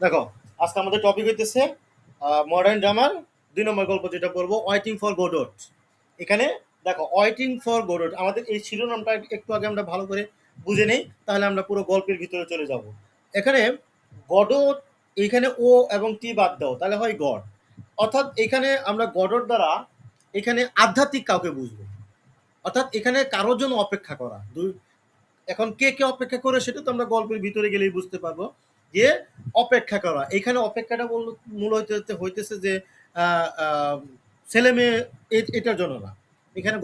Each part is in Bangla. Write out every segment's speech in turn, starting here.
দেখো, আজকে আমাদের টপিক হইতেছে মডার্ন ড্রামার ২ নম্বর গল্প যেটা পড়বো, ওয়েটিং ফর গোডট। এখানে দেখো, ওয়েটিং ফর গোডট, আমাদের এই শিরোনামটা একটু আগে আমরা ভালো করে বুঝে নেই, তাহলে আমরা পুরো গল্পের ভিতরে চলে যাব। এখানে গডট, এখানে ও এবং টি বাদ দাও, তাহলে হয় গড। অর্থাৎ এখানে আমরা গডট দ্বারা এখানে আধ্যাত্মিক কাউকে বুঝবো। অর্থাৎ এখানে কারোর জন্য অপেক্ষা করা। এখন কে কে অপেক্ষা করে সেটা তো আমরা গল্পের ভিতরে গেলেই বুঝতে পারবো যে অপেক্ষা করা। এখানে অপেক্ষাটা মূল হইতেছে যে ছেলে মেয়ে এটার জন্য না। এখানে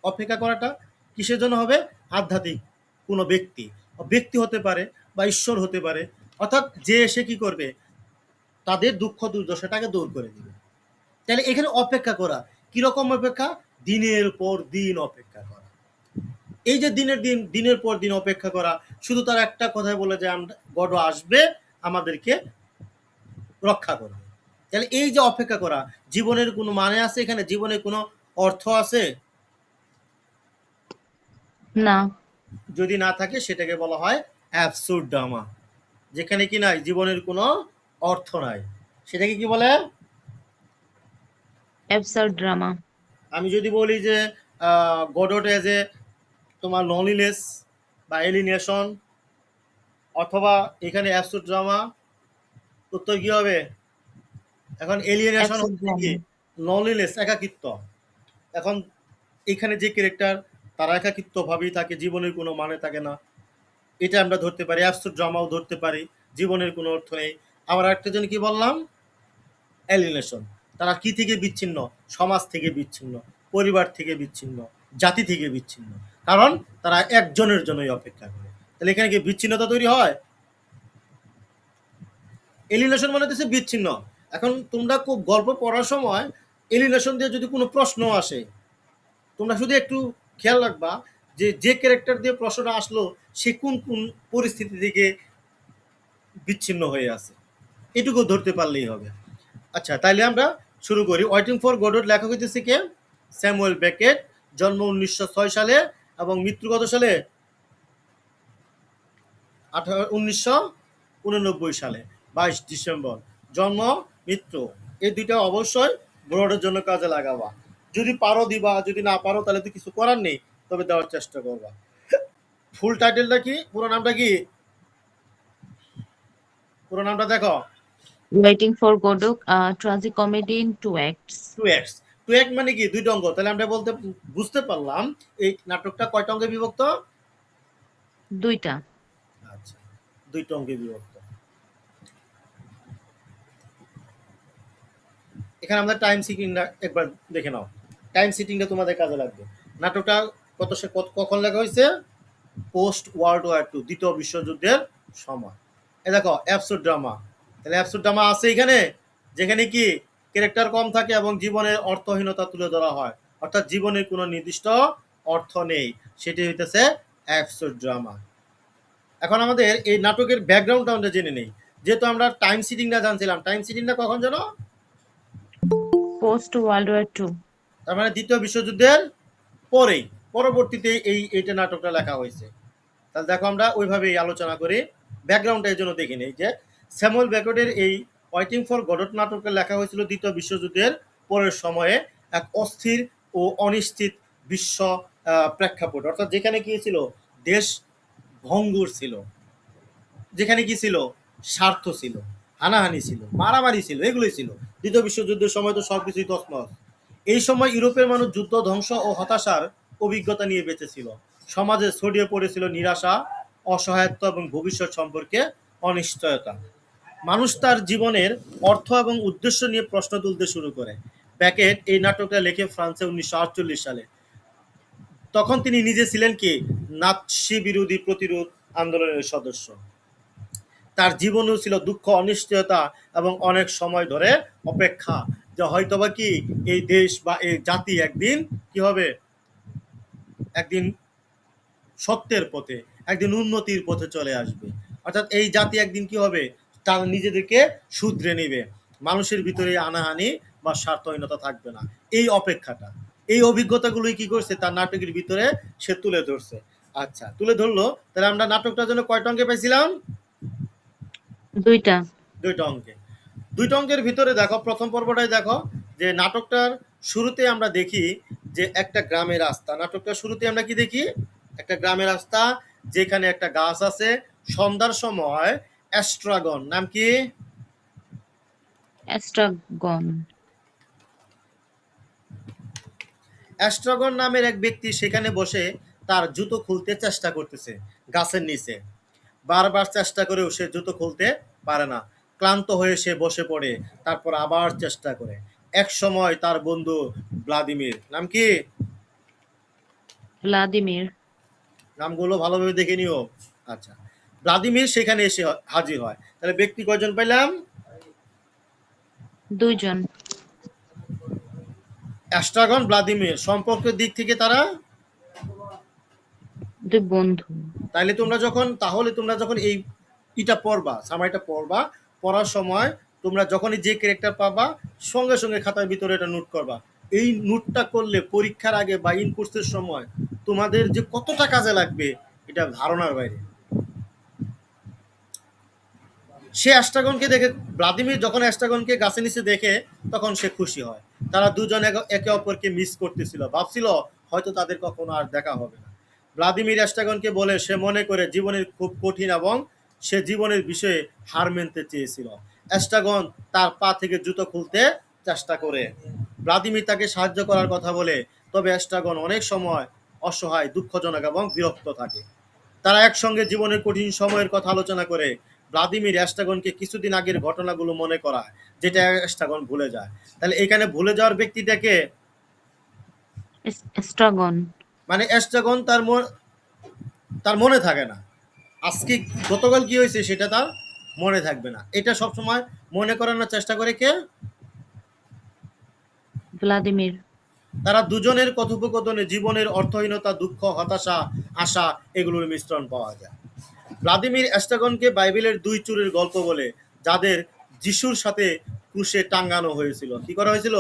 অপেক্ষা করাটা কিসের জন্য হবে? আধ্যাত্মিক কোনো ব্যক্তি, ব্যক্তি হতে পারে বা ঈশ্বর হতে পারে। অর্থাৎ যে এসে কি করবে, তাদের দুঃখ দুর্দশাটাকে দূর করে দিবে। তাহলে এখানে অপেক্ষা করা কিরকম অপেক্ষা? দিনের পর দিন অপেক্ষা করা। এই যে দিনের পর দিন অপেক্ষা করা, শুধু তার একটা কথাই বলে যে আমরা গড আসবে, আমাদেরকে রক্ষা করবে। তাহলে এই যে অপেক্ষা করা, জীবনের কোনো মানে আছে এখানে? জীবনের কোনো অর্থ আছে? না। যদি না থাকে সেটাকে বলা হয় অ্যাবসুরডামা, যেখানে কি নাই, জীবনের কোনো অর্থ নাই। সেটাকে কি বলে? Absurd drama. আমি যদি বলি যে গডট এজ এ তোমার লনলিনেস বা এলিনেশন, অথবা এখানে অ্যাবসুড ড্রামা, উত্তর কি হবে? এখন এলিয়েনেশন অ্যাবসার্ড হচ্ছে কি? ড্রামা। লনলিনেস, একাকিত্ব। এখন এখানে যে ক্যারেক্টার, তারা একাকিত্ব ভাবেই থাকে, জীবনের কোনো মানে থাকে না, এটা আমরা ধরতে পারি। অ্যাবসুড ড্রামাও ধরতে পারি, জীবনের কোনো অর্থ নেই। আবার একটা জন কি বললাম? এলিয়েনেশন। তারা কি থেকে বিচ্ছিন্ন? সমাজ থেকে বিচ্ছিন্ন, পরিবার থেকে বিচ্ছিন্ন, জাতি থেকে বিচ্ছিন্ন। কারণ তারা একজনের জন্যই অপেক্ষা করে। তাহলে এখানে কি বিচ্ছিন্নতা তৈরি হয়? এলিনেশন মানে হচ্ছে বিচ্ছিন্ন। এখন তোমরা খুব গল্প পড়ার সময় এলিনেশন দিয়ে যদি কোনো প্রশ্ন আসে, তোমরা শুধু একটু খেয়াল রাখবা যে যে ক্যারেক্টার দিয়ে প্রশ্নটা আসলো সে কোন কোন পরিস্থিতি থেকে বিচ্ছিন্ন হয়ে আছে, এটুকু ধরতে পারলেই হবে। আচ্ছা, তাইলে আমরা শুরু করি। ওয়েটিং ফর গডট লেখক হইতেছে কে? Samuel Beckett. জন্ম 1906 সালে এবং মৃত্যু কত সালে? 1989 সালে 22 ডিসেম্বর। জন্ম, মৃত্যু, এই দুইটা অবশ্যই বোর্ডের জন্য কাজে লাগাবা। যদি পারো দিবা, যদি না পারো তাহলে তো কিছু করার নেই, তবে দেওয়ার চেষ্টা করবা। ফুল টাইটেলটা কি? পুরো নামটা কি? পুরো নামটা দেখো। Waiting for Godot, tragic comedy in two acts. Two acts. Two act মানে কি? দুইটা অঙ্গ। তাহলে আমরা বুঝতে পারলাম এই নাটকটা কয়টা অঙ্গে বিভক্ত? দুইটা। আচ্ছা, দুইটা অঙ্গে বিভক্ত। এখানে আমরা টাইম সিটিংটা একবার দেখে নাও। টাইম সিটিংটা তোমাদের কাজে লাগবে। নাটকটা কখন লেখা হয়েছে? পোস্ট ওয়ার্ল্ড ওয়ার টু, দ্বিতীয় বিশ্বযুদ্ধের সময়। এ দেখো, অ্যাবসুড ড্রামা। তাহলে অ্যাবসুড ড্রামা আছে এখানে, যেখানে কি ক্যারেক্টার কম থাকে এবং জীবনের অর্থহীনতা তুলে ধরা হয়। অর্থাৎ জীবনের কোনো নির্দিষ্ট অর্থ নেই, সেটি হইতেছে অ্যাবসুড ড্রামা। এখন আমাদের এই নাটকের ব্যাকগ্রাউন্ডটা আমরা জেনে নেই। যেহেতু আমরা টাইম সিটিংটা জানছিলাম, টাইম সিটিংটা কখন জানো? Post World War two. তার মানে দ্বিতীয় বিশ্বযুদ্ধের পরেই, পরবর্তীতে এইটা নাটকটা লেখা হয়েছে। তাহলে দেখো, আমরা ওইভাবেই আলোচনা করি। ব্যাকগ্রাউন্ডটা এই জন্য দেখে নেই যে স্যামুয়েল বেকেটের এই ওয়েটিং ফর গডট নাটকটা লেখা হয়েছিল দ্বিতীয় বিশ্বযুদ্ধের পরের সময়ে, এক অস্থির ও অনিশ্চিত বিশ্ব প্রেক্ষাপট। অর্থাৎ যেখানে কি ছিল, দেশ ভঙ্গুর ছিল, যেখানে কি ছিল, স্বার্থ ছিল, হানাহানি ছিল, মারামারি ছিল, এগুলোই ছিল। দ্বিতীয় বিশ্বযুদ্ধের সময় তো সবকিছুই তছনছ। এই সময় ইউরোপের মানুষ যুদ্ধ, ধ্বংস ও হতাশার অভিজ্ঞতা নিয়ে বেঁচেছিল। সমাজে ছড়িয়ে পড়েছিল নিরাশা, অসহায়ত্ব এবং ভবিষ্যৎ সম্পর্কে অনিশ্চয়তা। মানুষ তার জীবনের অর্থ এবং উদ্দেশ্য নিয়ে প্রশ্ন তুলতে শুরু করে। ব্যাকেট এই নাটকটা লেখে ফ্রান্সে 1948 সালে। তখন তিনি নিজে ছিলেন কি, নাৎসি বিরোধী প্রতিরোধ আন্দোলনের সদস্য। তার জীবনেও ছিল দুঃখ, অনিশ্চয়তা এবং অনেক সময় ধরে অপেক্ষা, যে হয়তোবা কি এই দেশ বা এই জাতি একদিন কি হবে, একদিন সত্যের পথে, একদিন উন্নতির পথে চলে আসবে। অর্থাৎ এই জাতি একদিন কি হবে, তারা নিজেদেরকে শুধরে নেবে, মানুষের ভিতরে আনাহানি বা স্বার্থহীনতা থাকবে না। এই অপেক্ষাটা, এই অভিজ্ঞতাগুলোই কি করছে তার নাটকের ভিতরে সে তুলে ধরছে। আচ্ছা, তুলে ধরলো। তাহলে আমরা নাটকটার জন্য কয়টা অঙ্কে পাইছিলাম? দুইটা। দুইটা অঙ্কে। দুইটা অঙ্কের ভিতরে দেখো, প্রথম পর্বটাই দেখো যে নাটকটার শুরুতে আমরা দেখি যে একটা গ্রামের রাস্তা। নাটকটার শুরুতে আমরা কি দেখি? একটা গ্রামের রাস্তা, যেখানে একটা গাছ আছে। সন্ধ্যার সময় অ্যাস্ট্রাগন, নাম কি? এস্ট্রাগন। অ্যাস্ট্রাগন নামের এক ব্যক্তি সেখানে বসে তার জুতো খুলতে চেষ্টা করতেছে গাছের নিচে। বারবার চেষ্টা করেও সে জুতো খুলতে পারে না। ক্লান্ত হয়ে সে বসে পড়ে, তারপর আবার চেষ্টা করে। এক সময় তার বন্ধু ভ্লাদিমির, নাম কি? ভ্লাদিমির। নামগুলো ভালোভাবে দেখে নিও। আচ্ছা, ভ্লাদিমির সেখানে এসে হাজির হয়। তাহলে ব্যক্তি কয়জন পাইলাম? 2 জন। অ্যাস্ট্রাগন, ভ্লাদিমির সম্পর্কের দিক থেকে তারা 2 বন্ধু। তাহলে তোমরা যখন এই ইটা পড়বা, সামাইটা পড়বা, পড়ার সময় তোমরা যখনই যে ক্যারেক্টার পাবা, সঙ্গে সঙ্গে খাতার ভিতরে এটা নোট করবা। এই নোটটা করলে পরীক্ষার আগে বা ইন কোর্সের সময় তোমাদের যে কতটা কাজে লাগবে এটা ধারণার বাইরে। সে অ্যাস্ট্রাগনকে দেখে, ভ্লাদিমির যখন অ্যাস্ট্রাগনকে গাছের নিচে দেখে, তখন সে খুশি হয়। তারা দুজন একে অপরকে মিস করতেছিল, ভাবছিল হয়তো তাদের কখনো আর দেখা হবে না। ভ্লাদিমির অ্যাস্ট্রাগনকে বলে সে মনে করে জীবনের খুব কঠিন এবং সে জীবনের বিষয়ে হার মানতে চেয়েছিল। অ্যাস্ট্রাগন তার পা থেকে জুতো খুলতে চেষ্টা করে। ভ্লাদিমির তাকে সাহায্য করার কথা বলে, তবে অ্যাস্ট্রাগন অনেক সময় অসহায়, দুঃখজনক এবং বিরক্ত থাকে। তারা একসঙ্গে জীবনের কঠিন সময়ের কথা আলোচনা করে। ভ্লাদিমির অ্যাস্ট্রাগনকে কিছুদিন আগের ঘটনাগুলো মনে করায়, যেটা অ্যাস্ট্রাগন ভুলে যায়। তাহলে এখানে ভুলে যাওয়ার ব্যক্তিটাকে, এস্ট্রাগন। মানে অ্যাস্ট্রাগন তার মনে থাকে না। আজকে গতকাল কি হয়েছে সেটা তার মনে থাকবে না। এটা সবসময় মনে করানোর চেষ্টা করে কে? ভ্লাদিমির। তারা দুজনের কথোপকথনে জীবনের অর্থহীনতা, দুঃখ, হতাশা, আশা এগুলোর মিশ্রণ পাওয়া যায়। ভ্লাদিমির অ্যাস্ট্রাগনকে বাইবেলের 2 চোরের গল্প বলে, যাদের যিশুর সাথে ক্রুশে টাঙ্গানো হয়েছিল। কি করা হয়েছিল?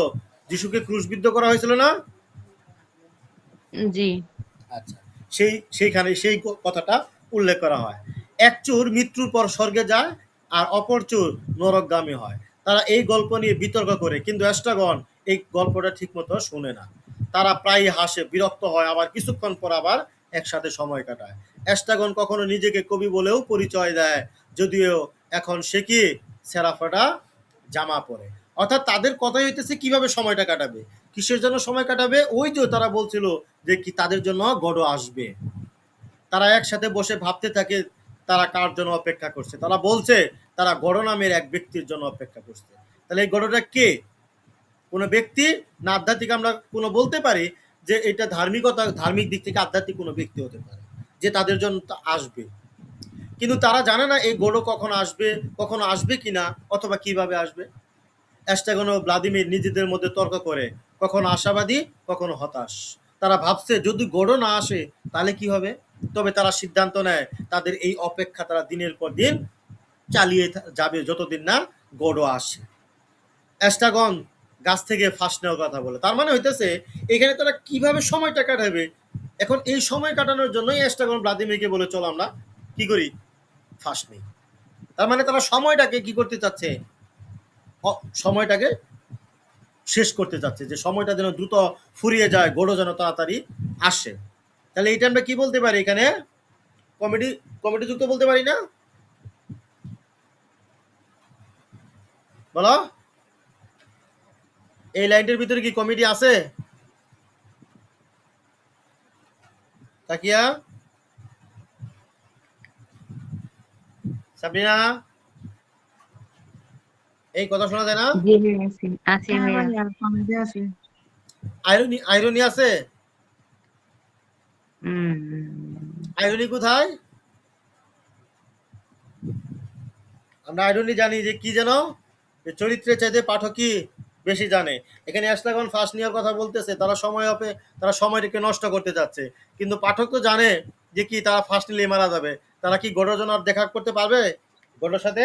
যিশুকে ক্রুশবিদ্ধ করা হয়েছিল না? জি। আচ্ছা, সেইখানে সেই কথাটা উল্লেখ করা হয়। এক চোর মৃত্যুর পর স্বর্গে যায়, আর অপর চোর নরকগামী হয়। তারা এই গল্প নিয়ে বিতর্ক করে, কিন্তু অ্যাস্ট্রাগন এই গল্পটা ঠিকমতো শোনে না। তারা প্রায়ই হাসে, বিরক্ত হয়, আবার কিছুক্ষণ পর আবার একসাথে সময় কাটায়। অ্যাস্ট্রাগন কখনো নিজেকে কবি বলেও পরিচয় দেয়, যদিও এখন সে কি সেরাফাটা জামা পরে। অর্থাৎ তাদের কথাই হইতেছে কিভাবে সময়টা কাটাবে, কিসের জন্য সময় কাটাবে। ওই যে তারা বলছিল যে কি তাদের জন্য গড আসবে। তারা একসাথে বসে ভাবতে থাকে তারা কার জন্য অপেক্ষা করছে। তারা বলছে তারা গড় নামের এক ব্যক্তির জন্য অপেক্ষা করছে। তাহলে এই গড়টা কে? কোনো ব্যক্তি না আধ্যাত্মিক? আমরা কোনো বলতে পারি যে এটা ধার্মিকতা, ধার্মিক দিক থেকে আধ্যাত্মিক কোনো ব্যক্তি হতে পারে যে তাদের জন্য আসবে। কিন্তু তারা জানে না এই গড় কখনো আসবে কিনা, অথবা কিভাবে আসবে। অ্যাস্ট্রাগন ও ভ্লাদিমির নিজেদের মধ্যে তর্ক করে, কখনো আশাবাদী, কখনো হতাশ। তারা ভাবছে যদি গড় না আসে তাহলে কি হবে। তবে তারা সিদ্ধান্ত নেয় তাদের এই অপেক্ষা তারা দিনের পর দিন চালিয়ে যাবে যতদিন না গড় আসে। অ্যাস্ট্রাগন গাছ থেকে ফাঁস নেওয়ার কথা বলে, তার মানে হইতেছে এখানে তারা কিভাবে সময়টা কাটাবে। এখন এই সময় কাটানোর জন্যই অ্যাস্ট্রাগন ভ্লাদিমিরকে বলে চলো আমরা কি করি, ফাঁস নেই। তার মানে তারা সময়টাকে কি করতে চাচ্ছে, সময়টাকে শেষ করতে চাচ্ছে, যে সময়টা যেন দ্রুত ফুরিয়ে যায়, গড়ো যেন তাড়াতাড়ি আসে। তাহলে এটা আমরা কি বলতে পারি এখানে? কমেডি, কমেডি যুক্ত বলতে পারি না? বলো, এই লাইনটার ভিতরে কি কমেডি আছে? তাকিয়া, সাবরিনা, এই কথা শোনা যায় না? জি হ্যাঁ, আছি আছি হ্যাঁ ভাইয়া। ভাইয়া, কমেডি আছে। আইরনি, আইরনি আছে? উম, আইরনি কোথায়? আমরা আইরনি জানি যে কি যেন, যে চরিত্রের চাইতে পাঠকই বেশি জানে। এখানে অ্যাস্ট্রাগন ফার্স্ট নেওয়ার কথা বলতেছে, তারা সময়টাকে নষ্ট করতে যাচ্ছে। কিন্তু পাঠক তো জানে যে কি তারা ফার্স্ট নিলে মারা যাবে। তারা কি গড়ের জন্য আর দেখা করতে পারবে গড়ের সাথে?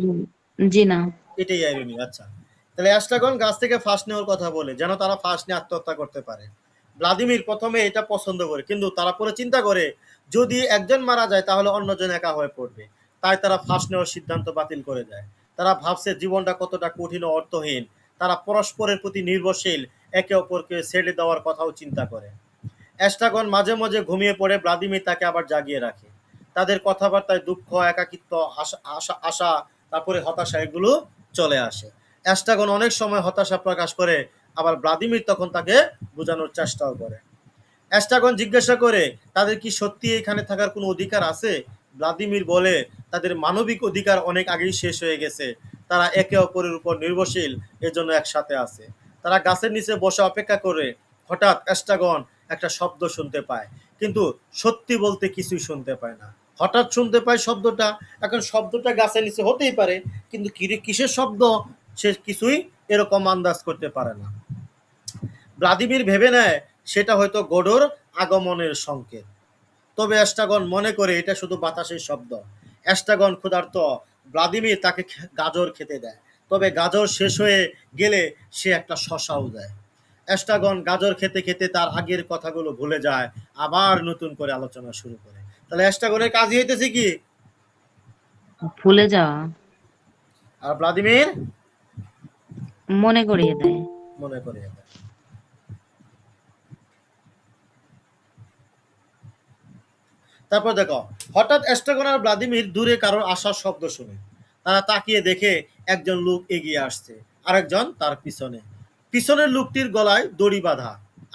জি জি না। এটাই আইরনি। আচ্ছা, তাহলে অ্যাস্ট্রাগন গাছ থেকে ফার্স্ট নেওয়ার কথা বলে যেন তারা ফার্স্ট নিয়ে আত্মহত্যা করতে পারে। ভ্লাদিমির প্রথমে এটা পছন্দ করে, কিন্তু তারা পরে চিন্তা করে যদি একজন মারা যায় তাহলে অন্যজন একা হয়ে পড়বে। তাই তারা ফার্স্ট নেওয়ার সিদ্ধান্ত বাতিল করে দেয়। তারা ভাবছে জীবনটা কতটা কঠিন ও অর্থহীন। তারা পরস্পরের প্রতি নির্ভরশীল, একে অপরকে ছেড়ে দেওয়ার কথাও চিন্তা করে। অ্যাস্ট্রাগন মাঝে মাঝে ঘুমিয়ে পড়ে, ভ্লাদিমির তাকে আবার জাগিয়ে রাখে। তাদের কথাবার্তায় দুঃখ, একাকিত্ব, আশা আশা আশা, তারপরে হতাশা এগুলো চলে আসে। অ্যাস্ট্রাগন অনেক সময় হতাশা প্রকাশ করে, আবার ভ্লাদিমির তখন তাকে বোঝানোর চেষ্টাও করে। অ্যাস্ট্রাগন জিজ্ঞাসা করে তাদের কি সত্যি এখানে থাকার কোনো অধিকার আছে। ভ্লাদিমির বলে তাদের মানবিক অধিকার অনেক আগেই শেষ হয়ে গেছে, তারা একে অপরের উপর নির্ভরশীল, এজন্য একসাথে আছে। তারা গাছের নিচে বসে অপেক্ষা করে। হঠাৎ অ্যাস্ট্রাগন একটা শব্দ শুনতে পায়, কিন্তু সত্যি বলতে কিছুই শুনতে পায় না। হঠাৎ শুনতে পায় শব্দটা, এখন শব্দটা গাছের নিচে হতেই পারে, কিন্তু কিসের শব্দ সে কিছুই এরকম আন্দাজ করতে পারে না। ভ্লাদিমির ভেবে নেয় সেটা হয়তো গোডোর আগমনের সংকেত। তবে অ্যাস্ট্রাগন মনে করে এটা শুধু বাতাসের শব্দ। অ্যাস্ট্রাগন ক্ষুধার্ত, ভ্লাদিমির তাকে গাজর খেতে দেয়। তবে গাজর শেষ হয়ে গেলে সে একটা শশাও দেয়। অ্যাস্ট্রাগন গাজর খেতে খেতে তার আগের কথাগুলো ভুলে যায়, আবার নতুন করে আলোচনা শুরু করে। তাহলে অ্যাস্ট্রাগনের কাজই হইতেছে কি? ভুলে যাওয়া, আর ভ্লাদিমির মনে করিয়ে দেয়। মনে করিয়ে দেয়। তারপর দেখো, হঠাৎ অ্যাস্ট্রাগন আর ভ্লাদিমির দূরে কারোর আসার শব্দ শুনে। তারা তাকিয়ে দেখে একজন লোক এগিয়ে আসছে, আরেকজন তার পিছনে। পিছনের লোকটির গলায় দড়ি বাঁধা,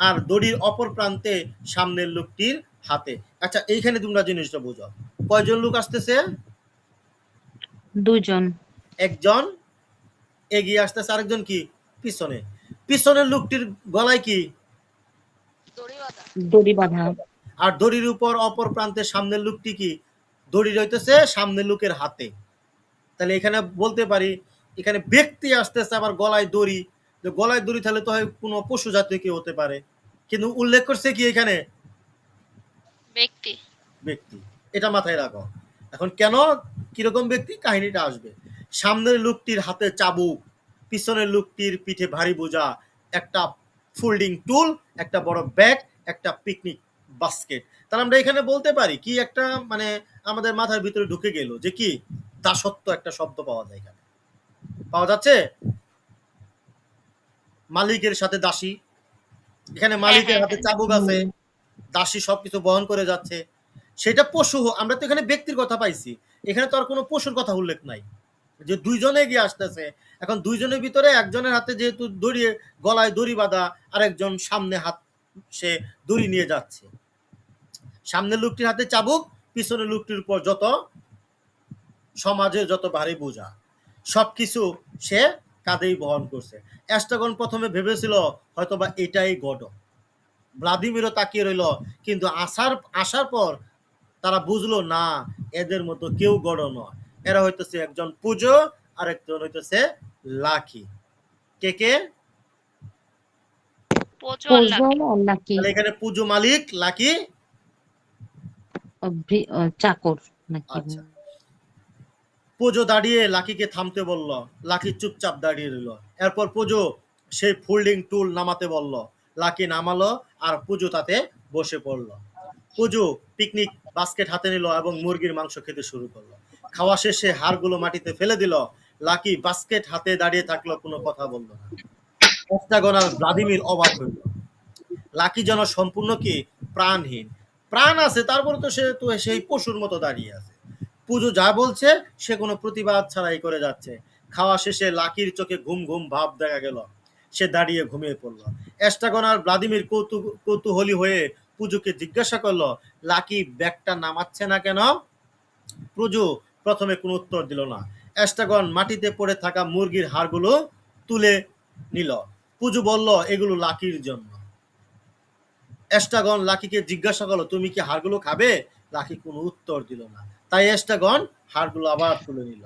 আর দড়ির অপর প্রান্তে সামনের লোকটির হাতে। আচ্ছা, এইখানে তোমরা জিনিসটা বুঝো, কয়জন লোক আসতেছে? দুজন। একজন এগিয়ে আসতেছে, আরেকজন কি পিছনে। পিছনের লোকটির গলায় কি? দড়ি বাঁধা। আর দড়ির উপর অপর প্রান্তে সামনের লোকটি কি? দড়ি রইতেছে সামনের লোকের হাতে। তাহলে এখানে বলতে পারি এখানে ব্যক্তি আসতেছে, আবার গলায় দড়ি। গলায় দড়ি তাহলে তো হয় কোনো পশু জাতীয় কেউ হতে পারে, কিন্তু উল্লেখ করছে কি এখানে? ব্যক্তি। ব্যক্তি। এটা মাথায় রাখো। এখন কেন, কিরকম ব্যক্তি, কাহিনীটা আসবে। সামনের লোকটির হাতে চাবুক, পিছনের লোকটির পিঠে ভারী বোঝা, একটা ফোল্ডিং টুল, একটা বড় ব্যাগ, একটা পিকনিক বাস্কেট। তাহলে আমরা এখানে বলতে পারি কি, একটা মানে আমাদের মাথার ভিতরে ঢুকে গেল যে কি, দাসত্ব একটা শব্দ পাওয়া যায় এখানে। পাওয়া যাচ্ছে মালিকের সাথে দাসী। এখানে মালিকের হাতে চাবুক আছে, দাসী সবকিছু বহন করে যাচ্ছে। সেটা পশু, আমরা তো এখানে ব্যক্তির কথা পাইছি, এখানে তো আর কোনো পশুর কথা উল্লেখ নাই। যে দুইজনে এগিয়ে আসতেছে, এখন দুইজনের ভিতরে একজনের হাতে যেহেতু দড়ি, গলায় দড়ি বাঁধা, আর একজন সামনে হাত, সে দড়ি নিয়ে যাচ্ছে। সামনের লোকটির হাতে চাবুক, পিছনের লোকটির উপর যত সমাজের যত ভারী বোঝা, সবকিছু সে কাঁধেই বহন করছে। অ্যাস্ট্রাগন প্রথমে ভেবেছিল হয়তোবা এটাই গড। ভ্লাদিমিরও তাকিয়ে রইল, কিন্তু আসার পর তারা বুঝলো না, এদের মতো কেউ গড় নয়। এরা হইতেছে একজন পুজো, আর একজন হইতেছে লাকি। কে কে? পোজো আর লাকি। পোজো আর লাকি তাহলে এখানে পুজো মালিক, লাকি চাকর নাকি? আচ্ছা। পুজো দাঁড়িয়ে লাকিকে থামতে বলল, লাকি চুপচাপ দাঁড়িয়ে রইল। এরপর পুজো সেই ফোল্ডিং টুল নামাতে বলল, লাকি নামালো, আর পুজো তাতে বসে পড়ল। পুজো পিকনিক বাস্কেট হাতে নিল এবং মুরগির মাংস খেতে শুরু করলো। খাওয়া শেষে হাড়গুলো মাটিতে ফেলে দিল। লাকি বাস্কেট হাতে দাঁড়িয়ে থাকলো, কোনো কথা বলল না। অক্টাগন আর ভ্লাদিমির অবাক হইল। লাকি যেন সম্পূর্ণ কি প্রাণহীন। প্রাণ আছে, তারপরে তো সে তো সেই পশুর মতো দাঁড়িয়ে আছে। পুজো যা বলছে সে কোনো প্রতিবাদ ছাড়াই করে যাচ্ছে। খাওয়া শেষে লাকির চোখে ঘুম ঘুম ভাব দেখা গেল, সে দাঁড়িয়ে ঘুমিয়ে পড়ল। অ্যাস্ট্রাগন আর ভ্লাদিমির কৌতূহলী হয়ে পুজোকে জিজ্ঞাসা করলো, লাকি ব্যাগটা নামাচ্ছে না কেন? পুজো প্রথমে কোনো উত্তর দিল না। অ্যাস্ট্রাগন মাটিতে পড়ে থাকা মুরগির হাড়গুলো তুলে নিল। পুজো বলল, এগুলো লাকির জন্য। অ্যাস্ট্রাগন লাকিকে জিজ্ঞাসা করলো, তুমি কি হাড়গুলো খাবে? লাকি কোনো উত্তর দিল না। তাই অ্যাস্ট্রাগন হাড়গুলো আবার তুলে নিল।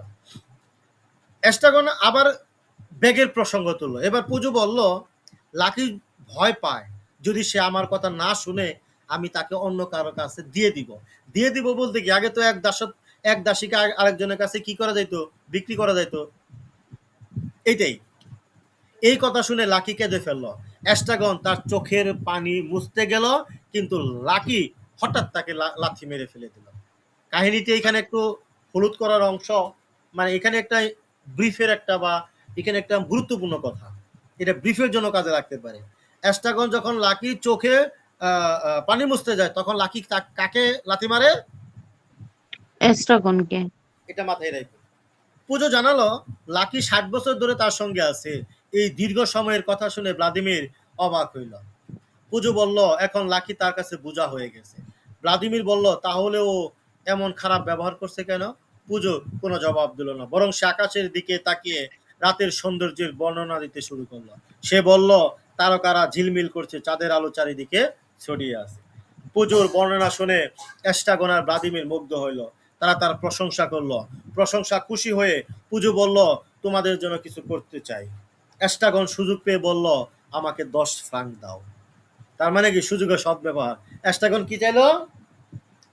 অ্যাস্ট্রাগন আবার ব্যাগের প্রসঙ্গ তুললো। এবার পুজো বলল, লাকি ভয় পায়, যদি সে আমার কথা না শুনে আমি তাকে অন্য কারো কাছে দিয়ে দিব। দিয়ে দিব বলতে কি, আগে তো এক দাসীকে আরেকজনের কাছে কি করা যাইতো, বিক্রি করা যাইতো। এইটাই। এই কথা শুনে লাকি কেঁদে ফেলল। অ্যাস্ট্রাগন তার চোখের পানি মুছতে গেল, কিন্তু লাকি হঠাৎ তাকে লাথি মেরে ফেলে দিল। কাহিনীটি এখানে একটু হলুদ করার অংশ, মানে এখানে একটা ব্রিফের একটা বা এখানে একটা গুরুত্বপূর্ণ কথা, এটা ব্রিফের জন্য কাজে লাগতে পারে। অ্যাস্ট্রাগন যখন লাকির চোখে পানি মুছতে যায় তখন লাকি কাকে লাথি মারে, এস্ট্রাগনকে। এটা মাথায় রাখবে। পুজো জানালো লাকি 60 বছর ধরে তার সঙ্গে আছে। এই দীর্ঘ সময়ের কথা শুনে ভ্লাদিমির অবাক হইল। পুজো বলল এখন লাকি তার কাছে বোঝা হয়ে গেছে। ভ্লাদিমির বলল তাহলে ও এমন খারাপ ব্যবহার করছে কেন? পুজো কোনো জবাব দিল না, বরং সে আকাশের দিকে তাকিয়ে রাতের সৌন্দর্যের বর্ণনা দিতে শুরু করলো। সে বলল তারকারা ঝিলমিল করছে, চাঁদের আলো চারিদিকে ছড়িয়ে আছে। পুজোর বর্ণনা শুনে অ্যাস্ট্রাগন আর ভ্লাদিমির মুগ্ধ হইল। তারা তার প্রশংসা করলো। প্রশংসা খুশি হয়ে পুজো বলল তোমাদের জন্য কিছু করতে চাই। অ্যাস্ট্রাগন সুযোগ পেয়ে বলল আমাকে 10 ফ্রাঙ্ক দাও। তার মানে কি সুযোগের সদ্ব্যবহার। অ্যাস্ট্রাগন কি চাইলো?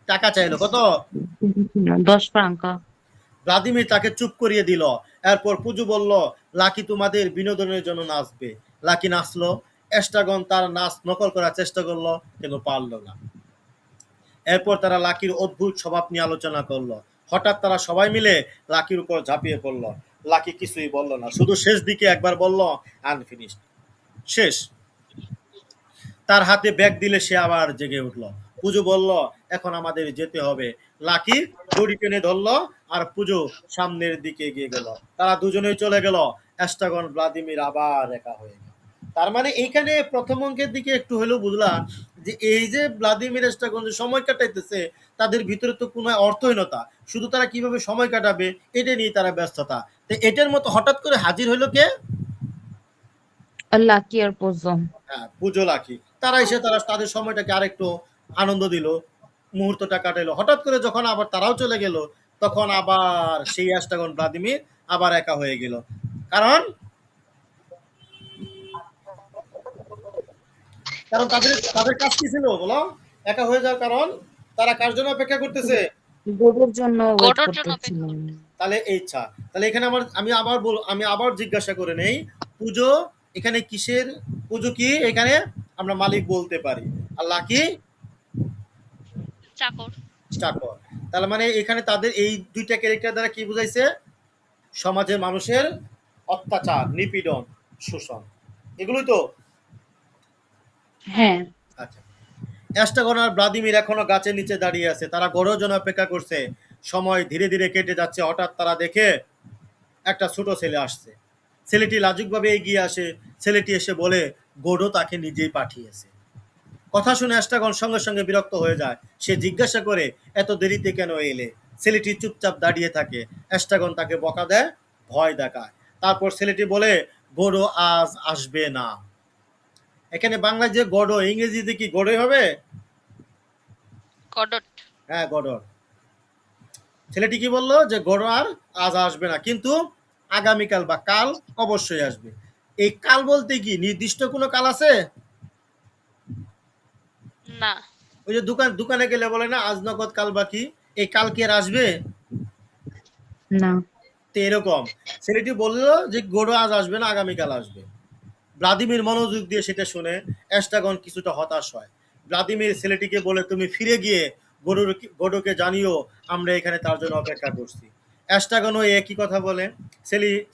টাকা চাইলো। কত? 10 ফ্রাঙ্কা। ভ্লাদিমির তাকে চুপ করিয়ে দিল। এরপর পুজো বলল লাকি তোমাদের বিনোদনের জন্য নাচবে। লাকি নাচলো। অ্যাস্ট্রাগন তার নাচ নকল করার চেষ্টা করলো কিন্তু পারল না। এরপর তারা লাকির অদ্ভুত স্বভাব নিয়ে আলোচনা করলো। হঠাৎ তারা সবাই মিলে লাকির উপর ঝাঁপিয়ে পড়লো। লাকি কিছুই বলল না, শুধু শেষ দিকে একবার বলল আনফিনিশড, শেষ। তার হাতে ব্যাগ দিলে সে আবার জেগে উঠল। পুজো বলল এখন আমাদের যেতে হবে। লাকি দড়ি টেনে ধরলো আর পুজো সামনের দিকে এগিয়ে গেল। তারা দুজনেই চলে গেল। অ্যাস্ট্রাগন ভ্লাদিমির আবার একা হয়ে গেল। তার মানে এইখানে প্রথম অঙ্কের দিকে একটু হলেও বুঝলাম যে এই যে ভ্লাদিমির অ্যাস্ট্রাগন যে সময় কাটাইতেছে তাদের ভিতরে তো কোনো অর্থহীনতা, শুধু তারা কিভাবে সময় কাটাবে এটা নিয়ে তারা ব্যস্ততা। তো এটার মতো হঠাৎ করে হাজির হইলো কে? লাকি আর পুজো। হ্যাঁ, পুজো লাকি। তারা এসে তারা তাদের সময়টাকে আরেকটু আনন্দ দিল, মুহূর্তটা কাটাইলো। হঠাৎ করে যখন আবার তারাও চলে গেল তখন আবার সেই অ্যাস্ট্রাগন ভ্লাদিমির আবার একা হয়ে গেল। কারণ কারণ তাদের তাদের কাজ কি ছিল বলো? একা হয়ে যাওয়ার কারণ তারা কার জন্য অপেক্ষা করতেছে? গোডোর জন্য ওয়েট গোডোর জন্য করতেছিল। তাহলে এই ইচ্ছা। তাহলে এখানে আমি আবার জিজ্ঞাসা করে নেই, পুজো এখানে কিসের? পুজো কি এখানে আমরা মালিক বলতে পারি, আর লাকি চাকর। চাকর। তার মানে এখানে তাদের এই দুইটা ক্যারেক্টার দ্বারা কি বুঝাইছে? সমাজের মানুষের অত্যাচার, নিপীড়ন, শোষণ, এগুলোই তো। হ্যাঁ। আচ্ছা, অ্যাস্ট্রাগন আর ভ্লাদিমির এখনো গাছের নিচে দাঁড়িয়ে আছে। তারা গড়ের জন্য অপেক্ষা করছে। সময় ধীরে ধীরে কেটে যাচ্ছে। হঠাৎ তারা দেখে একটা ছোট ছেলে আসছে। ছেলেটি লাজুকভাবে এগিয়ে আসে। ছেলেটি এসে বলে গোডো তাকে নিজেই পাঠিয়েছে। কথা শুনে অ্যাস্ট্রাগন সঙ্গে সঙ্গে বিরক্ত হয়ে যায়। সে জিজ্ঞাসা করে এত দেরিতে কেন এলে? ছেলেটি চুপচাপ দাঁড়িয়ে থাকে। অ্যাস্ট্রাগন তাকে বকা দেয়, ভয় দেখায়। তারপর ছেলেটি বলে গোডো আজ আসবে না। এখানে বাংলায় যে গডো, ইংরেজিতে কি গডোই হবে? গডট। হ্যাঁ, গডর। ছেলেটি কি বললো যে গড় আর আজ আসবে না, কিন্তু আগামীকাল বা কাল অবশ্যই আসবে। এই কাল বলতে কি নির্দিষ্ট কোনো কাল আছে? না। ওই যে দোকানে গেলে বলে না আজ নগদ কাল বাকি, এই কাল কি আর আসবে? না। তো এরকম ছেলেটি বললো যে গড় আজ আসবে না, আগামীকাল আসবে। ভ্লাদিমির মনোযোগ দিয়ে সেটা শুনে অ্যাস্ট্রাগন কিছুটা হতাশ হয়। ভ্লাদিমির ছেলেটিকে বলে তুমি ফিরে গিয়ে গডোকে জানিও আমরা এখানে তার জন্য অপেক্ষা করছি। অ্যাস্ট্রাগনও একই কথা বলে।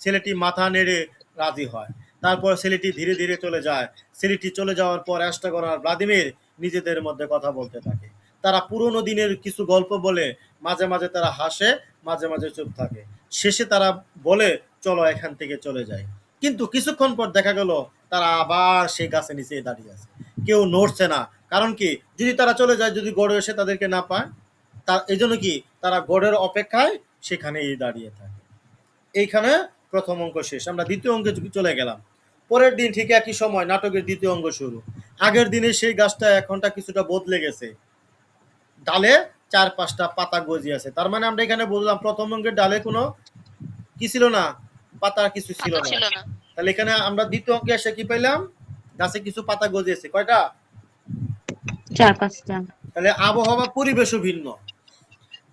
ছেলেটি মাথা নেড়ে রাজি হয়। তারপর ছেলেটি ধীরে ধীরে চলে যায়। ছেলেটি চলে যাওয়ার পর অ্যাস্ট্রাগন আর ভ্লাদিমির নিজেদের মধ্যে কথা বলতে থাকে। তারা পুরনো দিনের কিছু গল্প বলে, মাঝে মাঝে তারা হাসে, মাঝে মাঝে চুপ থাকে। শেষে তারা বলে চলো এখান থেকে চলে যাই। কিন্তু কিছুক্ষণ পর দেখা গেল তারা আবার সেই গাছের নিচে দাঁড়িয়ে আছে। কেউ নড়ছে না। কারণ কি? যদি তারা চলে যায়, যদি গড়ে এসে তাদেরকে না পায়, তার এই জন্য কি তারা গড়ের অপেক্ষায় সেখানেই দাঁড়িয়ে থাকে। এইখানে প্রথম অঙ্ক শেষ। আমরা দ্বিতীয় অঙ্কে চলে গেলাম। পরের দিন ঠিক একই সময় নাটকের দ্বিতীয় অঙ্ক শুরু। আগের দিনে সেই গাছটা এখনটা কিছুটা বদলে গেছে। ডালে 4-5টা পাতা গজিয়ে আছে। তার মানে আমরা এখানে বুঝলাম প্রথম অঙ্কের ডালে কোনো কি ছিল না, পাতা কিছু ছিল পাতা না। ছিল না। তাহলে এখানে আমরা দ্বিতীয় অঙ্কে এসে কি পাইলাম? গাছে কিছু পাতা গজিয়েছে। কয়টা? 4-5টা। তাহলে আবহাওয়া পরিবেশও ভিন্ন।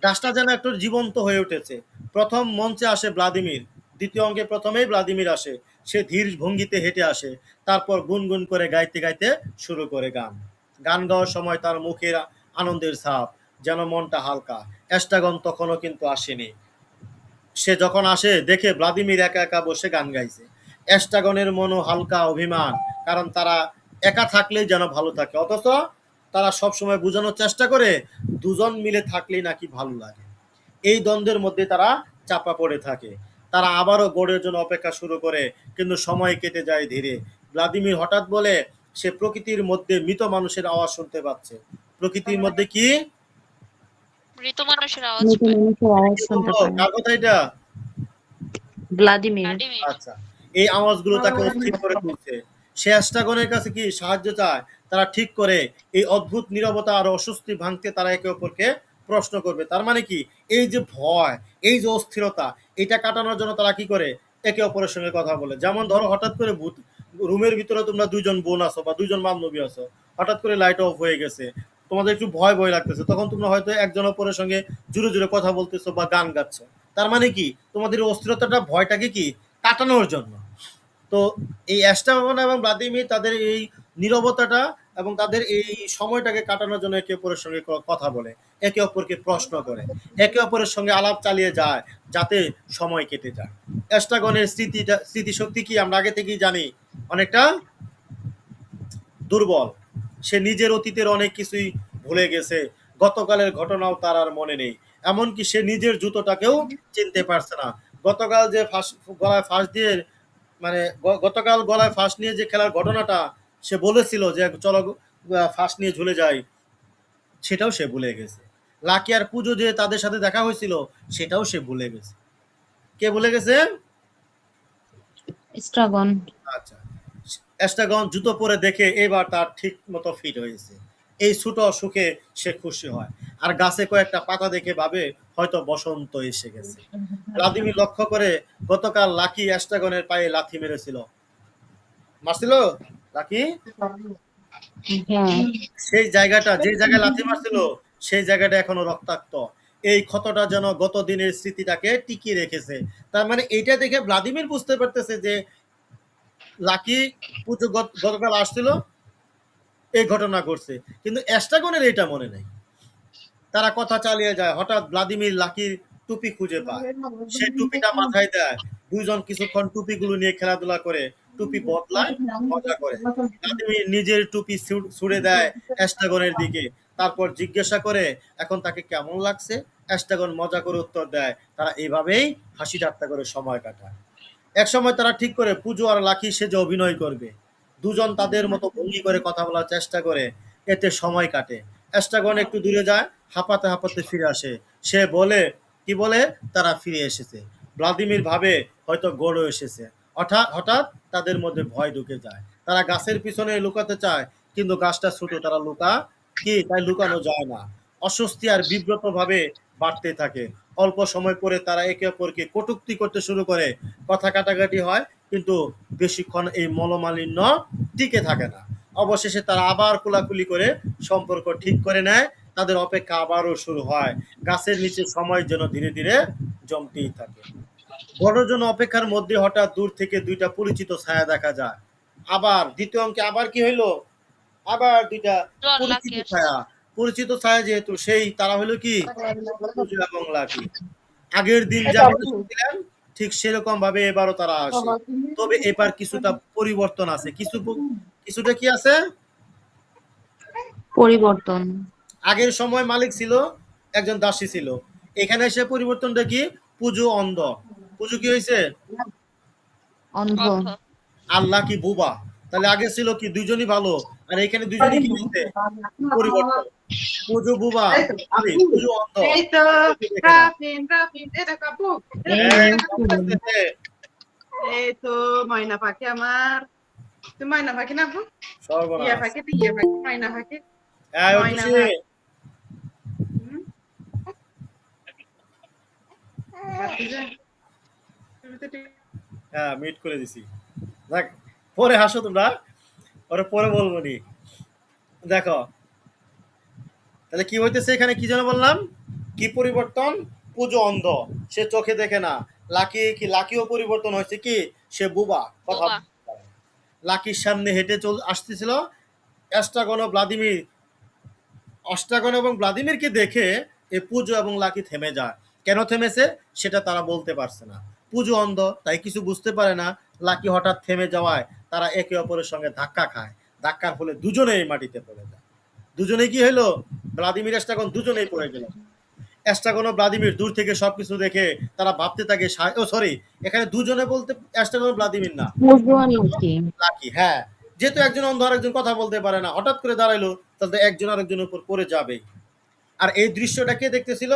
গাছটা যেন একটু জীবন্ত হয়ে উঠেছে। প্রথম মঞ্চে আসে ভ্লাদিমির। দ্বিতীয় অঙ্কে প্রথমেই ভ্লাদিমির আসে। সে ধীর ভঙ্গিতে হেঁটে আসে। তারপর গুনগুন করে গাইতে গাইতে শুরু করে গান। গান গাওয়ার সময় তার মুখের আনন্দের ছাপ, যেন মনটা হালকা। অ্যাস্ট্রাগন তখনও কিন্তু আসেনি। সে যখন আসে দেখে ভ্লাদিমির একা একা বসে গান গাইছে। অ্যাস্ট্রাগনের মনও হালকা অভিমান, কারণ তারা একা থাকলেই যেন ভালো থাকে, অথচ তারা সবসময় বোঝানোর চেষ্টা করে দুজন মিলে থাকলেই নাকি ভালো লাগে। এই দ্বন্দ্বের মধ্যে তারা চাপা পড়ে থাকে। তারা আবারও গোড়ের জন্য অপেক্ষা শুরু করে, কিন্তু সময় কেটে যায় ধীরে। ভ্লাদিমির হঠাৎ বলে সে প্রকৃতির মধ্যে মৃত মানুষের আওয়াজ শুনতে পাচ্ছে। প্রকৃতির মধ্যে কি মৃত মানুষের আওয়াজ মৃত পায়। মানুষের আওয়াজ কে শুনতে বললো? পায়। কার কথা এটা? ভ্লাদিমির। ভ্লাদিমির। আচ্ছা, এই আওয়াজগুলো তাকে অস্থির করে তুলছে। সে অ্যাস্ট্রাগনের কাছে কি সাহায্য চায়। তারা ঠিক করে এই অদ্ভুত নীরবতা আর অস্বস্তি ভাঙতে তারা একে অপরকে প্রশ্ন করবে। তার মানে কি, এই যে ভয়, এই যে অস্থিরতা, এটা কাটানোর জন্য তারা কি করে, একে অপরের সঙ্গে কথা বলে। যেমন ধরো হঠাৎ করে ভূত রুমের ভিতরে তোমরা দুইজন বোন আছো বা দুইজন বান্ধবী আছো, হঠাৎ করে লাইট অফ হয়ে গেছে, তোমাদের একটু ভয় ভয় লাগতেছে, তখন তোমরা হয়তো একজন অপরের সঙ্গে জোরে জোরে কথা বলতেছো বা গান গাচ্ছ। তার মানে কি, তোমাদের এই অস্থিরতাটা, ভয়টাকে কি কাটানোর জন্য। তো এই অ্যাস্ট্রাগন এবং ভ্লাদিমির তাদের এই নীরবতাটা এবং তাদের এই সময়টাকে কাটানোর জন্য একে অপরের সঙ্গে কথা বলে, একে অপরকে প্রশ্ন করে, একে অপরের সঙ্গে আলাপ চালিয়ে যায়, যাতে সময় কেটে যায়। অ্যাস্ট্রাগনের স্মৃতিশক্তি কি আমরা আগে থেকেই জানি, অনেকটা দুর্বল। সে নিজের অতীতের অনেক কিছুই ভুলে গেছে, গতকালের ঘটনাও তার আর মনে নেই। এমনকি সে নিজের জুতোটাকেও চিনতে পারছে না। গতকাল যে গলায় ফাঁস দিয়ে, মানে গতকাল গলায় ফাঁস নিয়ে যে খেলার ঘটনাটা সে বলেছিল যে চলো ফাঁস নিয়ে ঝুলে যাই, সেটাও সে ভুলে গেছে। লাকি আর পুজো যে তাদের সাথে দেখা হয়েছিল, সেটাও সে ভুলে গেছে। কে ভুলে গেছে? অ্যাস্ট্রাগন। আচ্ছা, অ্যাস্ট্রাগন জুতো পরে দেখে এবার তার ঠিক মতো ফিট হয়েছে। এই ছোট সুখে সে খুশি হয়। আর গাছে কয়েকটা পাতা দেখে ভাবে হয়তো বসন্ত এসে গেছে। ভ্লাদিমির লক্ষ্য করে গতকাল লাকি অ্যাস্ট্রাগনের পায়ে লাথি মেরেছিল। মারছিল লাকি? হ্যাঁ। সেই জায়গাটা, যে জায়গায় লাথি মারছিল, সেই জায়গাটা এখনো রক্তাক্ত। এই ক্ষতটা যেন গত দিনের স্মৃতিটাকে টিকিয়ে রেখেছে। তার মানে এইটা দেখে ভ্লাদিমির বুঝতে পারতেছে যে লাকি পুজো গতকাল আসছিল, এই ঘটনা ঘটছে, কিন্তু অ্যাস্ট্রাগনের এটা মনে নেই। তারা কথা চালিয়ে যায়। হঠাৎ ভ্লাদিমির লাকির টুপি খুঁজে পায়। সে টুপিটা মাথায় দেয়। দুইজন কিছুক্ষণ টুপিগুলো নিয়ে খেলাধুলা করে, টুপি বদলায়, মজা করে। ভ্লাদিমির নিজের টুপি ছুড়ে দেয় অ্যাস্ট্রাগনের দিকে। তারপর জিজ্ঞাসা করে এখন তাকে কেমন লাগছে। অ্যাস্ট্রাগন মজা করে উত্তর দেয়। তারা এইভাবেই হাসি ঠাট্টা করে সময় কাটায়। একসময় তারা ঠিক করে পুজো আর লাকি সেজে অভিনয় করবে। দুজন তাদের মতো ভঙ্গি করে কথা বলার চেষ্টা করে, এতে সময় কাটে। অ্যাস্ট্রাগন একটু দূরে যায়, হাঁপাতে হাঁপাতে ফিরে আসে। সে বলে, কি বলে, তারা ফিরে এসেছে। ভ্লাদিমির ভাবে হয়তো গড়ও এসেছে। হঠাৎ হঠাৎ তাদের মধ্যে ভয় ঢুকে যায়। তারা গাছের পিছনে লুকাতে চায়, কিন্তু গাছটা ছোট, তারা তাই লুকানো যায় না। অস্বস্তি আর বিব্রত ভাবে বাড়তে থাকে। অল্প সময় পরে তারা একে অপরকে কটূক্তি করতে শুরু করে। কথা কাটাকাটি হয়, কিন্তু বেশিক্ষণ এই মনোমালিন্য টিকে থাকে না। অবশেষে তারা আবার কোলাকুলি করে সম্পর্ক ঠিক করে নেয়। তাদের অপেক্ষা আবারও শুরু হয়। গাছের নিচে সময় যেন ধীরে ধীরে জমতেই থাকে। বড় জন্য অপেক্ষার মধ্যে হঠাৎ দূর থেকে দুইটা পরিচিত ছায়া দেখা যায়। আবার দ্বিতীয় অঙ্কে আবার কি হইলো, আবার দুইটা জন পরিচিত লাকি আসছে। ছায়া। পরিচিত ছায়া যেহেতু, সেই তারা হলো কি পুজো এবং লাকি। আগের দিন যেমন এসেছিলেন, ঠিক সেরকম ভাবে এবারও তারা আসে। তবে এবার কিছুটা পরিবর্তন আছে। কিছুটা কি আছে? পরিবর্তন। আগের সময় মালিক ছিল, একজন দাসী ছিল। এখানে এসে পরিবর্তনটা কি, পুজো অন্ধ। পুজো কি হয়েছে? অন্ধ। অন্ধ। আর লাকি বুবা। তাহলে আগে ছিল কি দুইজনই ভালো, আর এখানে দুইজনই কি হয়েছে, পরিবর্তন। পুজো বুবা, পুজো অন্ধ। এই তো চোখে দেখে না। রাফিন এটা কাপু এই এটা কাপু কেমন লাগতেছে? এই তো ময়না পাখি আমার, তুই ময়না পাখি না আপু? টিয়া সর্বনাশ। পাখি টিয়া পাখি ময়না পাখি এই ময়না ঐতুসী, পাখি বাতি যা তুমি তো ঠিক হ্যাঁ মিট করে দিছি। দেখ, পরে হাসো তোমরা, ওরা পরে বলবো নি। দেখো তাহলে কি হইতেছে এখানে, কি যেন বললাম, কি পরিবর্তন, পুজো অন্ধ, সে চোখে দেখে না। লাকিও পরিবর্তন হয়েছে, কি সে বুবা, কথা বোবা। বলতে পারে না। লাকির সামনে হেঁটে আসতেছিল অ্যাস্ট্রাগন ও ভ্লাদিমির। অস্ট্রাগন এবং ভ্লাদিমিরকে দেখে এই পুজো এবং লাকি থেমে যায়। কেন থেমেছে সেটা তারা বলতে পারছে না। পুজো অন্ধ, তাই কিছু বুঝতে পারে না। লাকি হঠাৎ থেমে যাওয়ায় তারা একে অপরের সঙ্গে ধাক্কা খায়। ধাক্কার ফলে দুজনেই মাটিতে পড়ে যায়। দুজনেই কি হলো? ভ্লাদিমির এস্ট্রাগন দুজনেই পড়ে গেল। এস্ট্রাগন ও ভ্লাদিমির দূর থেকে সবকিছু দেখে তারা ভাবতে থাকে ও সরি, এখানে দুজনে বলতে এস্ট্রাগন ও ভ্লাদিমির না, পুজো আর লাকি। লাকি। হ্যাঁ, যেহেতু একজন অন্ধ আর একজন কথা বলতে পারে না, হঠাৎ করে দাঁড়াইলো, তাহলে একজন আরেকজনের উপর পড়ে যাবে। আর এই দৃশ্যটা কে দেখতেছিল?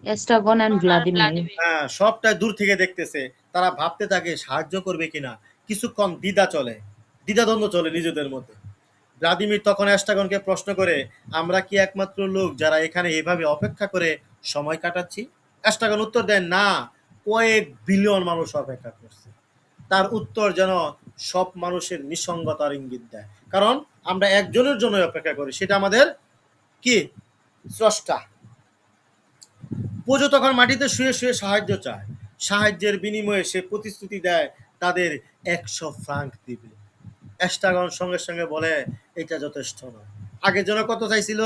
এস্ট্রাগন এন্ড আর ভ্লাদিমির। ভ্লাদিমির। হ্যাঁ, সবটা দূর থেকে দেখতেছে। তারা ভাবতে থাকে সাহায্য করবে কিনা। কিছুক্ষণ দ্বিধাদ্বন্দ্ব চলে নিজেদের মধ্যে। ভ্লাদিমির তখন এস্ট্রাগনকে প্রশ্ন করে, আমরা কি একমাত্র লোক যারা এখানে এভাবে অপেক্ষা করে সময় কাটাচ্ছি? এস্ট্রাগন উত্তর দেন, না, কয়েক বিলিয়ন মানুষ অপেক্ষা করছে। তার উত্তর যেন সব মানুষের নিঃসঙ্গতার ইঙ্গিত দেয়। কারণ আমরা একজনের জন্য অপেক্ষা করি, সেটা আমাদের কি? স্রষ্টা। পুজো তখন মাটিতে শুয়ে শুয়ে সাহায্য চায়। সাহায্যের বিনিময়ে সে প্রতিশ্রুতি দেয় তাদের 100 ফ্রাঙ্ক দিবে। এস্ট্রাগন সঙ্গে সঙ্গে বলে, এটা যথেষ্ট নয়। আগের জন্য কত চাইছিল?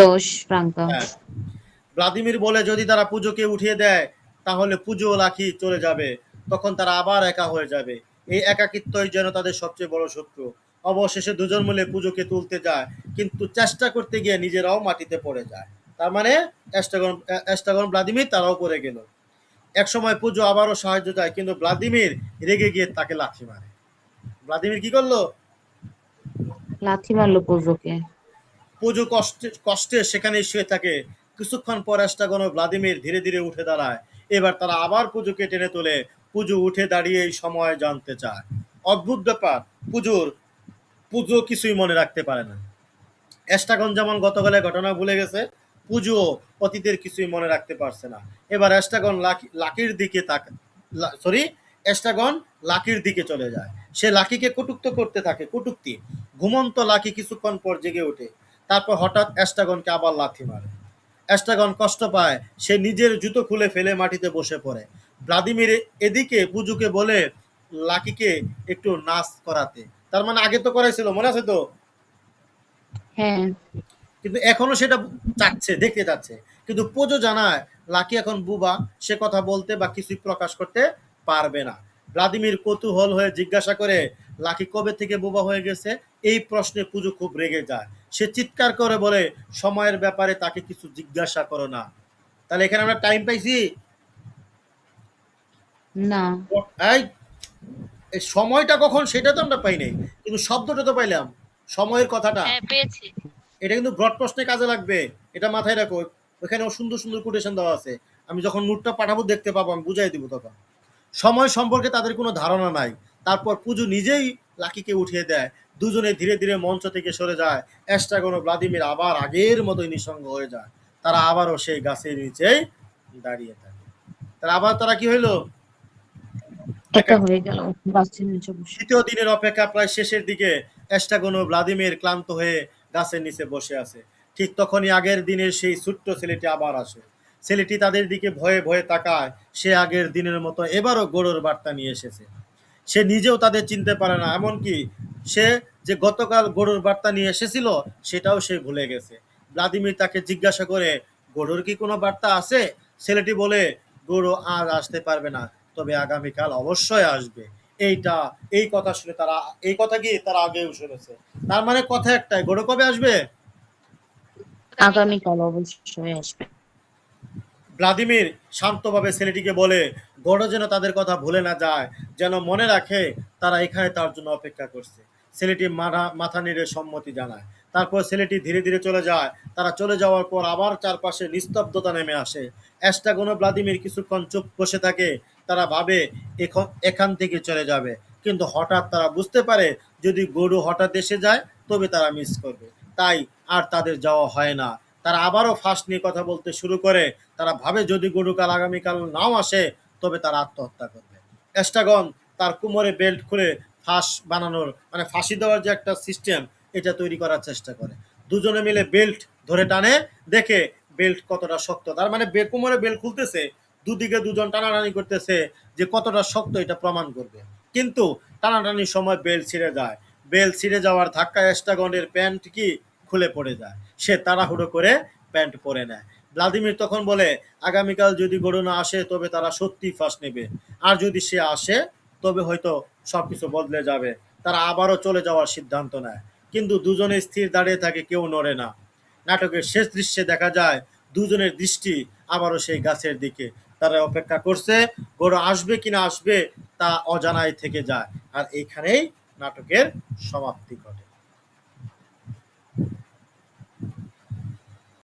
10 ফ্রাঙ্কা। হ্যাঁ। ভ্লাদিমির বলে, যদি তারা পুজোকে উঠিয়ে দেয় তাহলে পুজো ও লাকি চলে যাবে, তখন তারা আবার একা হয়ে যাবে। এই একাকিত্বই যেন তাদের সবচেয়ে বড় শত্রু। অবশেষে দুজন মিলে পুজোকে তুলতে যায়, কিন্তু চেষ্টা করতে গিয়ে নিজেরাও মাটিতে পড়ে যায়। তার মানে এস্ট্রাগন ভ্লাদিমির তারাও পড়ে গেল। একসময় পুজো আবারও সাহায্য চায়, কিন্তু ভ্লাদিমির রেগে গিয়ে তাকে লাথি মারে। ভ্লাদিমির কি করলো? লাথি মারলো পুজোকে। পুজো কষ্টে কষ্টে সেখানেই শুয়ে থাকে। কিছুক্ষণ পর এস্ট্রাগন ও ভ্লাদিমির ধীরে ধীরে উঠে দাঁড়ায়। এবার তারা আবার পুজোকে টেনে তোলে। পুজো উঠে দাঁড়িয়ে এই সময় জানতে চায়। অদ্ভুত ব্যাপার, পুজো কিছুই মনে রাখতে পারে না। এস্ট্রাগন যেমন গতকালের ঘটনা ভুলে গেছে, পুজো অতীতের কিছুই মনে রাখতে পারছে না। এবার এস্ট্রাগন লাকির দিকে এস্ট্রাগন লাকির দিকে চলে যায়। সে লাকিকে কটুক্ত করতে থাকে, কটুক্তি। ঘুমন্ত লাকি কিছুক্ষণ পর জেগে ওঠে। তারপর হঠাৎ এস্ট্রাগনকে আবার লাথি মারে। এস্ট্রাগন কষ্ট পায়, সে নিজের জুতো খুলে ফেলে মাটিতে বসে পড়ে। ভ্লাদিমির এদিকে পুজোকে বলে লাকিকে একটু নাচ করাতে। তার মানে আগে তো করাইছিল, মনে আছে তো? হ্যাঁ। কিন্তু এখনো সেটা দেখতে যাচ্ছে। কিন্তু পুজো জানায় লাকি এখন বুবা, সে কথা বলতে বা কিছুই প্রকাশ করতে পারবে না। ভ্লাদিমির কৌতূহল হয়ে জিজ্ঞাসা করে, লাকি কবে থেকে বোবা হয়ে গেছে? এই প্রশ্নে পুজো খুব রেগে যায়। সে চিৎকার করে বলে, সময়ের ব্যাপারে তাকে কিছু জিজ্ঞাসা করো না। তাহলে এখানে আমরা টাইম পাইছি? না। এই এই সময়টা কখন সেটা তো আমরা পাই নাই, কিন্তু শব্দটা তো পাইলাম, সময়ের কথাটা। হ্যাঁ, পেয়েছি। এটা কিন্তু ব্রড প্রশ্নে কাজে লাগবে, এটা মাথায় রাখো। ওখানে সুন্দর সুন্দর কোটেশন দেওয়া আছে। আমি যখন নোটটা পাঠাবো দেখতে পাবো, আমি বুঝাই দিব তখন। সময় সম্পর্কে তাদের কোনো ধারণা নাই। তারপর পুজো নিজেই লাকিকে উঠিয়ে দেয়। দুজনে ধীরে ধীরে মঞ্চ থেকে সরে যায়। এস্ট্রাগন ও ভ্লাদিমির আবার আগের মতোই নিঃসঙ্গ হয়ে যায়। তারা আবারও সেই গাছের নিচেই দাঁড়িয়ে থাকে। তারা কি হইলো? একা হয়ে গেল গাছের নিচে বসে। দ্বিতীয় দিনের অপেক্ষা প্রায় শেষের দিকে। এস্ট্রাগন ও ভ্লাদিমির ক্লান্ত হয়ে গাছের নিচে বসে আছে। ঠিক তখনই আগের দিনের সেই ছোট্ট ছেলেটি আবার আসে। ছেলেটি তাদের দিকে ভয়ে ভয়ে তাকায়। সে আগের দিনের মতো এবারও গরুর বার্তা নিয়ে এসেছে। সে নিজেও তাদের চিনতে পারে না, এমনকি সে যে গতকাল গরুর বার্তা নিয়ে এসেছিল সেটাও সে ভুলে গেছে। ভ্লাদিমির তাকে জিজ্ঞাসা করে, গরুর কি কোনো বার্তা আছে? ছেলেটি বলে, গরু আজ আসতে পারবে না, তবে আগামীকাল অবশ্যই আসবে। এই কথা শুনে এই কথা কি তারা আগেও শুনেছে। তার মানে কথা একটাই, গরু কবে আসবে? আগামীকাল অবশ্যই আসবে। ভ্লাদিমির শান্তভাবে ছেলেটিকে বলে, গড় যেন তাদের কথা ভুলে না যায়, যেন মনে রাখে তারা এখানে তার জন্য অপেক্ষা করছে। ছেলেটি মাথা নেড়ে সম্মতি জানায়। তারপর ছেলেটি ধীরে ধীরে চলে যায়। তারা চলে যাওয়ার পর আবার চারপাশে নিস্তব্ধতা নেমে আসে। এস্ট্রাগন ও ভ্লাদিমির কিছুক্ষণ চুপ বসে থাকে। তারা ভাবে এখান থেকে চলে যাবে, কিন্তু হঠাৎ তারা বুঝতে পারে যদি গরু হঠাৎ এসে যায় তবে তারা মিস করবে। তাই আর তাদের যাওয়া হয় না। তারা আবারও ফাঁস নিয়ে কথা বলতে শুরু করে। তারা ভাবে যদি গরুকাল আগামীকাল নাও আসে তবে তারা আত্মহত্যা করবে। এস্ট্রাগন তার কোমরে বেল্ট খুলে ফাঁস বানানোর মানে ফাঁসি দেওয়ার যে একটা সিস্টেম এটা তৈরি করার চেষ্টা করে। দুজনে মিলে বেল্ট ধরে টানে, দেখে বেল্ট কতটা শক্ত। তার মানে কোমরে বেল্ট খুলতেছে, দুদিকে দুজন টানাটানি করতেছে যে কতটা শক্ত এটা প্রমাণ করবে। কিন্তু টানাটানির সময় বেল্ট ছিঁড়ে যায়। বেল্ট ছিঁড়ে যাওয়ার ধাক্কায় এস্ট্রাগনের প্যান্ট কি খুলে পড়ে যায়। সে তাড়াহুড়ো করে প্যান্ট পরে নেয়। ভ্লাদিমির তখন বলে আগামীকাল যদি গরু না আসে তবে তারা সত্যি ফাঁস নেবে, আর যদি সে আসে তবে হয়তো সবকিছু বদলে যাবে। তারা আবারও চলে যাওয়ার সিদ্ধান্ত নেয়, কিন্তু দুজনে স্থির দাঁড়িয়ে থাকে, কেউ নড়ে না। নাটকের শেষ দৃশ্যে দেখা যায় দুজনের দৃষ্টি আবারও সেই গাছের দিকে। তারা অপেক্ষা করছে, গরু আসবে কিনা আসবে তা অজানায় থেকে যায়। আর এইখানেই নাটকের সমাপ্তি ঘটে।